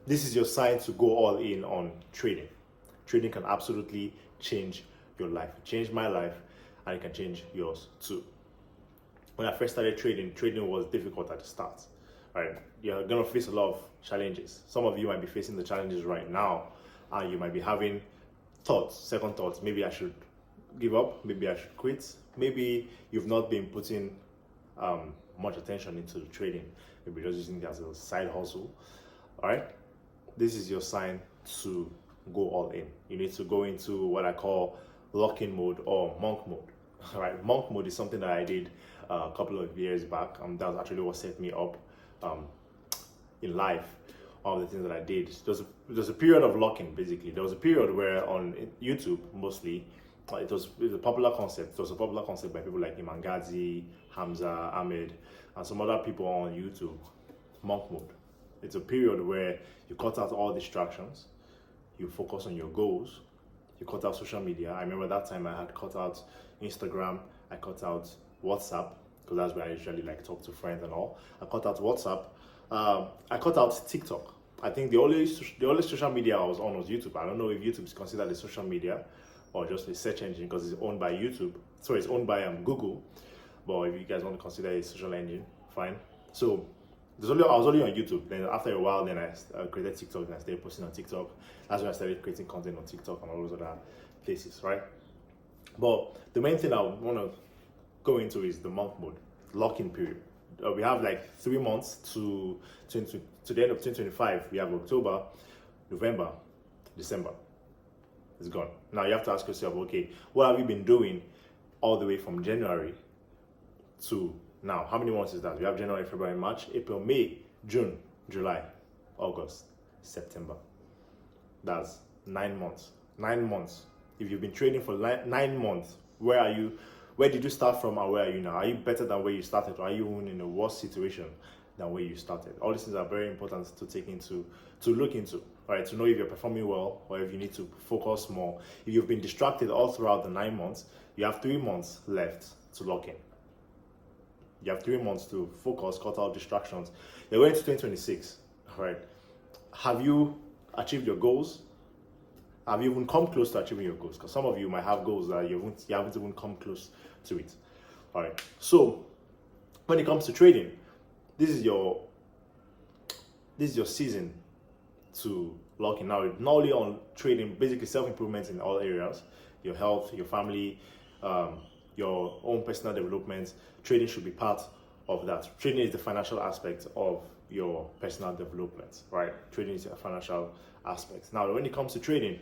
this is your sign to go all in on trading. Trading can absolutely change your life. It changed my life, and it can change yours too. When I first started trading, trading was difficult at the start. Right? You're gonna face a lot of challenges. Some of you might be facing the challenges right now, and you might be having thoughts, second thoughts. Maybe I should give up. Maybe I should quit. Maybe you've not been putting much attention into the trading. Maybe just using it as a side hustle. All right. This is your sign to go all in. You need to go into what I call lock-in mode or monk mode. All right. Monk mode is something that I did a couple of years back. That was actually what set me up in life. All the things that I did. There's a period of locking, basically. There was a period where on YouTube, mostly, it was a popular concept. It was a popular concept by people like Iman Ghazi, Hamza, Ahmed, and some other people on YouTube. Monk mode. It's a period where you cut out all distractions, you focus on your goals, you cut out social media. I remember that time I had cut out Instagram, I cut out WhatsApp, because that's where I usually like talk to friends and all. I cut out WhatsApp. I cut out TikTok. I think the only social media I was on was YouTube. I don't know if YouTube is considered a social media or just a search engine because it's owned by YouTube. So it's owned by Google. But if you guys want to consider it a social engine, fine. So I was only on YouTube. Then after a while, then I created TikTok and I started posting on TikTok. That's when I started creating content on TikTok and all those other places, right? But the main thing I want to go into is the monk mode, lock-in period. We have like 3 months to the end of 2025. We have October, November, December. It's gone. Now you have to ask yourself, okay, what have you been doing all the way from January to now? How many months is that? We have January, February, March, April, May, June, July, August, September. That's 9 months. 9 months. If you've been trading for 9 months, where are you? Where did you start from and where are you now? Are you better than where you started, or are you even in a worse situation than where you started? All these things are very important to look into, right? To know if you're performing well or if you need to focus more. If you've been distracted all throughout the 9 months, you have 3 months left to lock in. You have 3 months to focus, cut out distractions. You're going to 2026, right? Have you achieved your goals? Have you even come close to achieving your goals? Because some of you might have goals that you haven't even come close to it. All right. So when it comes to trading, this is your season to lock in. Now, not only on trading, basically self-improvement in all areas, your health, your family, your own personal development. Trading should be part of that. Trading is the financial aspect of your personal development, right? Trading is a financial aspect. Now, when it comes to trading,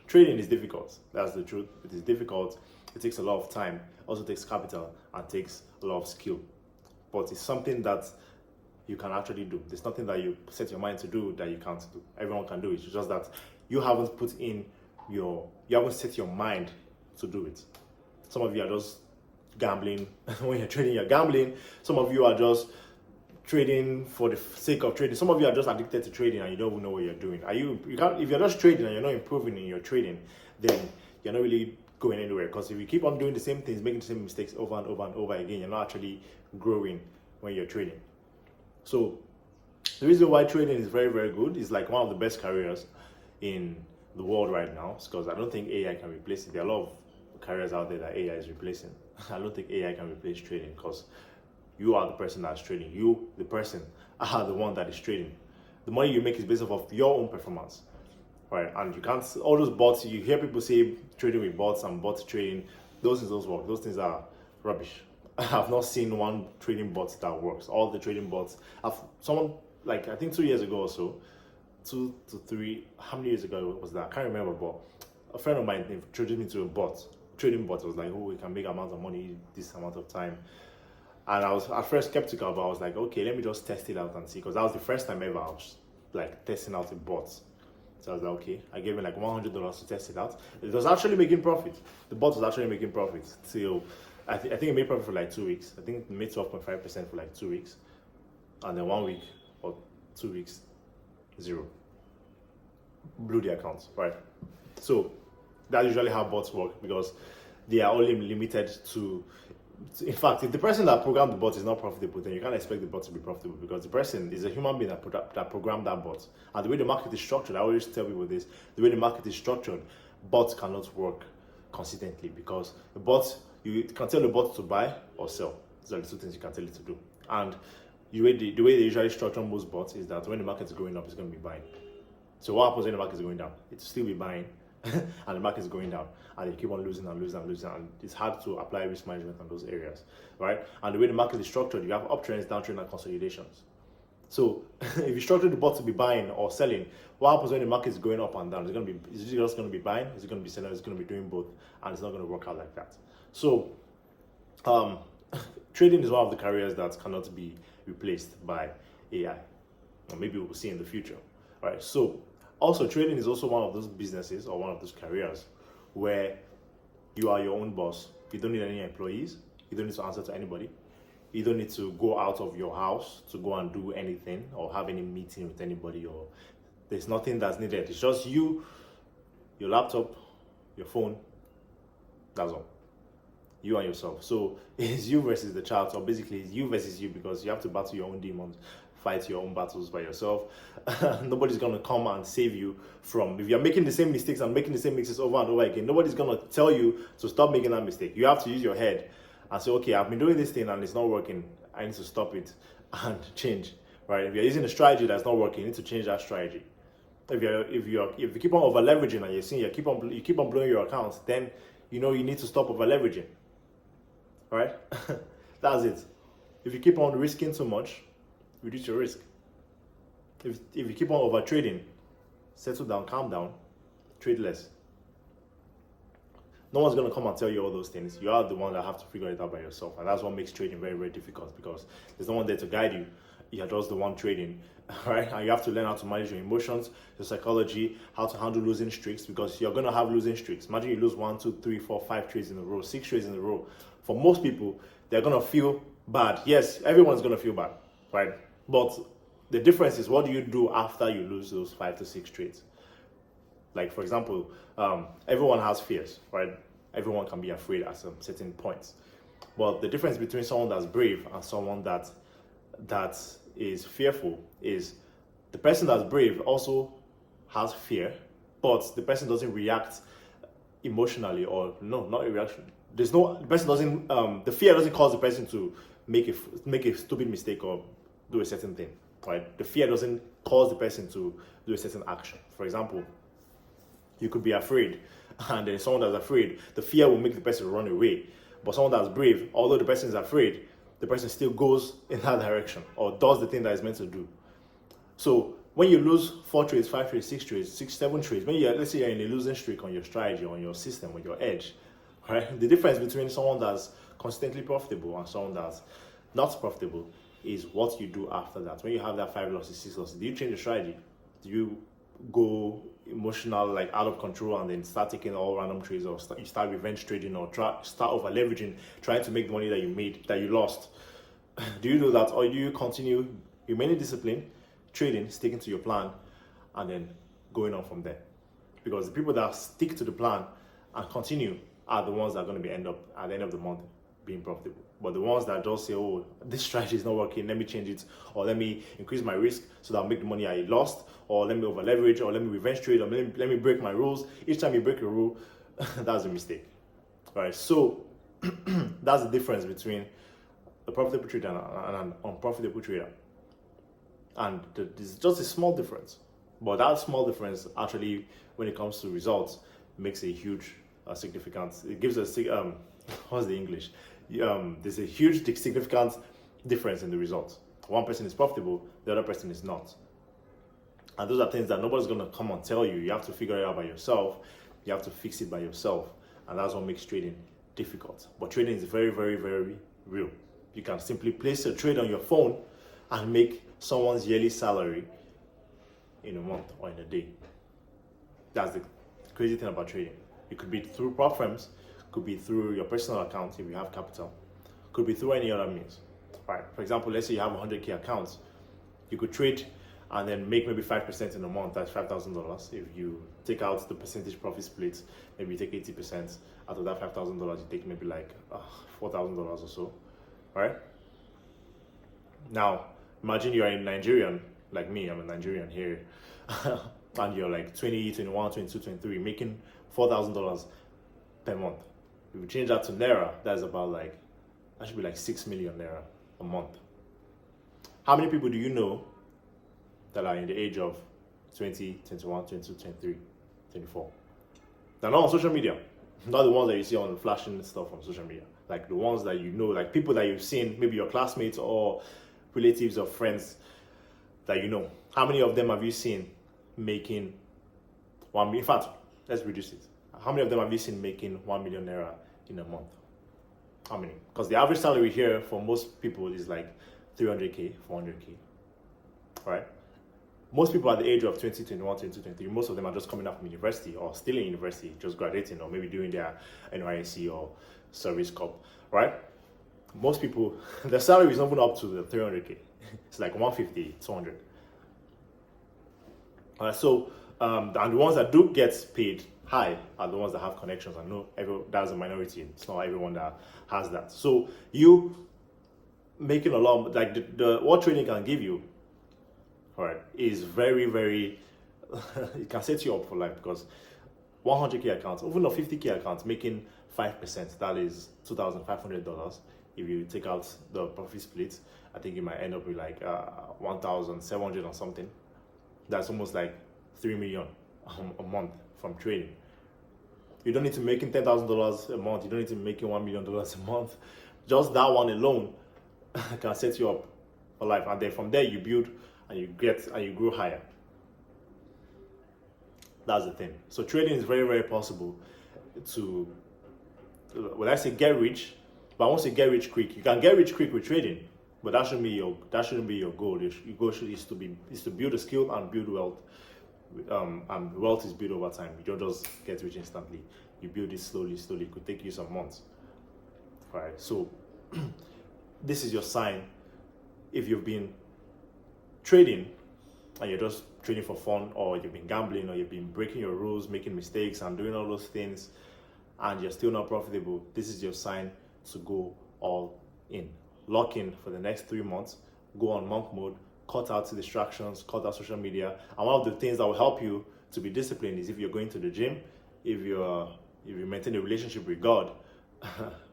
trading is difficult. That's the truth. It is difficult. It takes a lot of time. Also takes capital and takes a lot of skill. But it's something that you can actually do. There's nothing that you set your mind to do that you can't do. Everyone can do it. It's just that you haven't set your mind to do it. Some of you are just gambling. When you're trading, you're gambling. Some of you are just trading for the sake of trading. Some of you are just addicted to trading and you don't even know what you're doing. If you're just trading and you're not improving in your trading, then you're not really going anywhere. Because if you keep on doing the same things, making the same mistakes over and over and over again, you're not actually growing when you're trading. So the reason why trading is very, very good is like one of the best careers in the world right now. It's because I don't think AI can replace it. There are a lot of careers out there that AI is replacing. I don't think AI can replace trading because you are the person that's trading. You, the person, are the one that is trading. The money you make is based off of your own performance, right? And you can't, all those bots, you hear people say trading with bots and bot trading, those things don't work. Those things are rubbish. I've not seen one trading bot that works. All the trading bots, someone, like I think 2 years ago or so, 2 to 3, how many years ago was that? I can't remember, but a friend of mine introduced me to a trading bot. Was like, oh, we can make amount of money this amount of time. And I was at first skeptical, but I was like, okay, let me just test it out and see. Because that was the first time ever I was like testing out a bot. So I was like, okay, I gave him like $100 to test it out. It was actually making profit. The bot was actually making profit. So I think it made profit for like 2 weeks. I think it made 12.5% for like 2 weeks. And then 1 week or 2 weeks, zero. Blew the account, right? So that's usually how bots work because they are only limited to In fact, if the person that programmed the bot is not profitable, then you can't expect the bot to be profitable, because the person is a human being that programmed that bot. And the way the market is structured, I always tell people this, the way the market is structured, bots cannot work consistently, because the bot, you can tell the bot to buy or sell. These are the two things you can tell it to do. And the way they usually structure most bots is that when the market is going up, it's going to be buying. So what happens when the market is going down? It'll still be buying, and the market is going down, and you keep on losing and losing and losing, and it's hard to apply risk management on those areas, right? And the way the market is structured, you have uptrends, downtrends, and consolidations. So if you structure the bot to be buying or selling, what happens when the market is going up and down? Is it just going to be buying? Is it going to be selling? Is it going to be doing both? And it's not going to work out like that. So trading is one of the careers that cannot be replaced by AI, or maybe we'll see in the future. All right. So also, trading is also one of those businesses or one of those careers where you are your own boss. You don't need any employees. You don't need to answer to anybody. You don't need to go out of your house to go and do anything or have any meeting with anybody, or there's nothing that's needed. It's just you, your laptop, your phone. That's all. You and yourself. So it's you versus the child. So basically it's you versus you, because you have to battle your own demons, fight your own battles by yourself. Nobody's going to come and save you from, if you're making the same mistakes and making the same mistakes over and over again, nobody's going to tell you to stop making that mistake. You have to use your head and say, okay, I've been doing this thing and it's not working. I need to stop it and change, right? If you're using a strategy that's not working, you need to change that strategy. If you keep on over leveraging and you're seeing you keep on blowing your accounts, then you need to stop over leveraging. Right? That's it. If you keep on risking too much, reduce your risk. If you keep on over trading, settle down, calm down, trade less. No one's going to come and tell you all those things. You are the one that have to figure it out by yourself. And that's what makes trading very, very difficult, because there's no one there to guide you. You're just the one trading, right? And you have to learn how to manage your emotions, your psychology, how to handle losing streaks, because you're going to have losing streaks. Imagine you lose 1, 2, 3, 4, 5 trades in a row, 6 trades in a row. For most people, they're going to feel bad. Yes, everyone's going to feel bad, right? But the difference is, what do you do after you lose those 5 to 6 trades? Like, for example, everyone has fears, right? Everyone can be afraid at some certain points. But the difference between someone that's brave and someone that is fearful is the person that's brave also has fear, but the person doesn't react emotionally, or no, not a reaction. The person doesn't, the fear doesn't cause the person to make a stupid mistake or do a certain thing, right? The fear doesn't cause the person to do a certain action. For example, you could be afraid, and then someone that's afraid, the fear will make the person run away. But someone that's brave, although the person is afraid, the person still goes in that direction or does the thing that is meant to do. So when you lose 4 trades, 5 trades, 6 trades, 6, 7 trades, let's say you're in a losing streak on your strategy, on your system, on your edge, right? The difference between someone that's consistently profitable and someone that's not profitable is what you do after that. When you have that 5 losses, 6 losses, do you change the strategy? Do you go emotional, like out of control, and then start taking all random trades, or you start revenge trading, or start over leveraging, trying to make the money that you lost? Do you do that, or do you continue remaining disciplined, trading, sticking to your plan, and then going on from there? Because the people that stick to the plan and continue are the ones that are going to be end up at the end of the month being profitable. But the ones that just say, oh, this strategy is not working, let me change it, or let me increase my risk so that I'll make the money I lost, or let me over leverage, or let me revenge trade, or let me break my rules. Each time you break a rule, that's a mistake. All right, so that's the difference between a profitable trader and an unprofitable trader. And there's just a small difference. But that small difference actually, when it comes to results, makes a huge significance. It gives us, what's the English? There's a huge significant difference in the results. One person is profitable, the other person is not. And those are things that nobody's going to come and tell you. You have to figure it out by yourself. You have to fix it by yourself. And that's what makes trading difficult. But trading is very, very, very real. You can simply place a trade on your phone and make someone's yearly salary in a month or in a day. That's the crazy thing about trading. It could be through prop firms, could be through your personal account if you have capital, could be through any other means. Right? For example, let's say you have 100K accounts. You could trade and then make maybe 5% in a month, that's $5,000. If you take out the percentage profit split, maybe you take 80% out of that $5,000, you take maybe like $4,000 or so, right? Now, imagine you're a Nigerian, like me, I'm a Nigerian here, and you're like 20, 21, 22, 23, making $4,000 per month. If you change that to Naira, that's about like, that should be like 6 million Naira a month. How many people do you know that are in the age of 20, 21, 22, 23, 24? They're not on social media. Not the ones that you see on flashing stuff on social media. Like the ones that you know, like people that you've seen, maybe your classmates or relatives or friends that you know. How many of them have you seen making 1 million? In fact, let's reduce it. How many of them have you seen making 1 million Naira in a month? How many? Because the average salary here for most people is like 300K, 400K, right? Most people at the age of 20, 21, 22, 23, most of them are just coming out from university or still in university, just graduating or maybe doing their NYSC or service corps, right? Most people, their salary is not even up to the 300K. It's like 150, 200. So, and the ones that do get paid high are the ones that have connections. I know that's a minority. It's not everyone that has that. So you making a lot, like what trading can give you, right, is very, very, it can set you up for life, because 100K accounts, even a 50K account, making 5%, that is $2,500. If you take out the profit split, I think you might end up with like 1,700 or something. That's almost like 3 million a month from trading. You don't need to make $10,000 a month. You don't need to make $1 million a month. Just that one alone can set you up for life. And then from there you build and you grow higher. That's the thing. So trading is very, very possible to, when I say get rich, but I won't say get rich quick. You can get rich quick with trading, but that shouldn't be your goal. Your goal is to build a skill and build wealth. And wealth is built over time. You don't just get rich instantly. You build it slowly. It could take you some months. All right. So this is your sign. If you've been trading and you're just trading for fun, or you've been gambling, or you've been breaking your rules, making mistakes and doing all those things, and you're still not profitable, this is your sign to go all in. Lock in for the next 3 months. Go on monk mode. Cut out distractions, cut out social media. And one of the things that will help you to be disciplined is if you're going to the gym, if you maintain a relationship with God,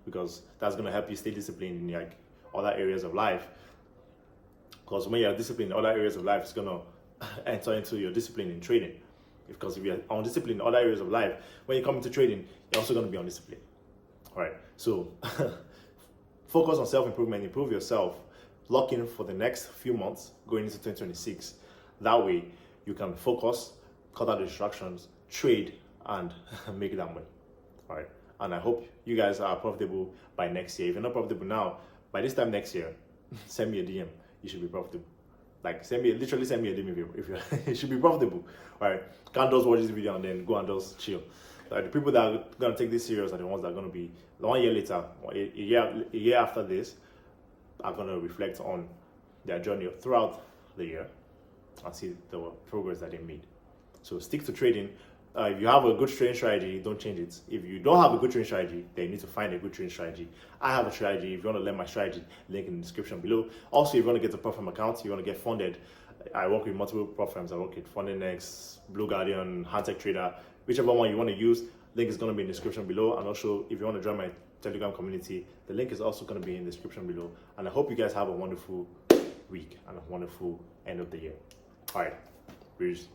because that's going to help you stay disciplined in like other areas of life. Because when you're disciplined in other areas of life, it's going to enter into your discipline in trading. Because if you're undisciplined in other areas of life, when you come into trading, you're also going to be undisciplined. All right. So focus on self-improvement, improve yourself. Lock in for the next few months going into 2026. That way you can focus, cut out the distractions, trade, and make that money. All right. And I hope you guys are profitable by next year. If you're not profitable now, by this time next year, send me a DM. You should be profitable. Like literally send me a DM if you're you should be profitable. All right. Can't just watch this video and then go and just chill. Like the people that are gonna take this serious are the ones that are gonna be 1 year later, or a year after this, are going to reflect on their journey throughout the year and see the progress that they made. So stick to trading. If you have a good trading strategy, don't change it. If you don't have a good trading strategy, then you need to find a good trading strategy. I have a strategy. If you want to learn my strategy, link in the description below. Also, if you want to get a prop firm account, you want to get funded, I work with multiple prop firms. I work with FundingX, Blue Guardian, Handtech Trader, whichever one you want to use. Link is going to be in the description below. And also, if you want to join my Telegram community, the link is also going to be in the description below. And I hope you guys have a wonderful week and a wonderful end of the year. All right, peace.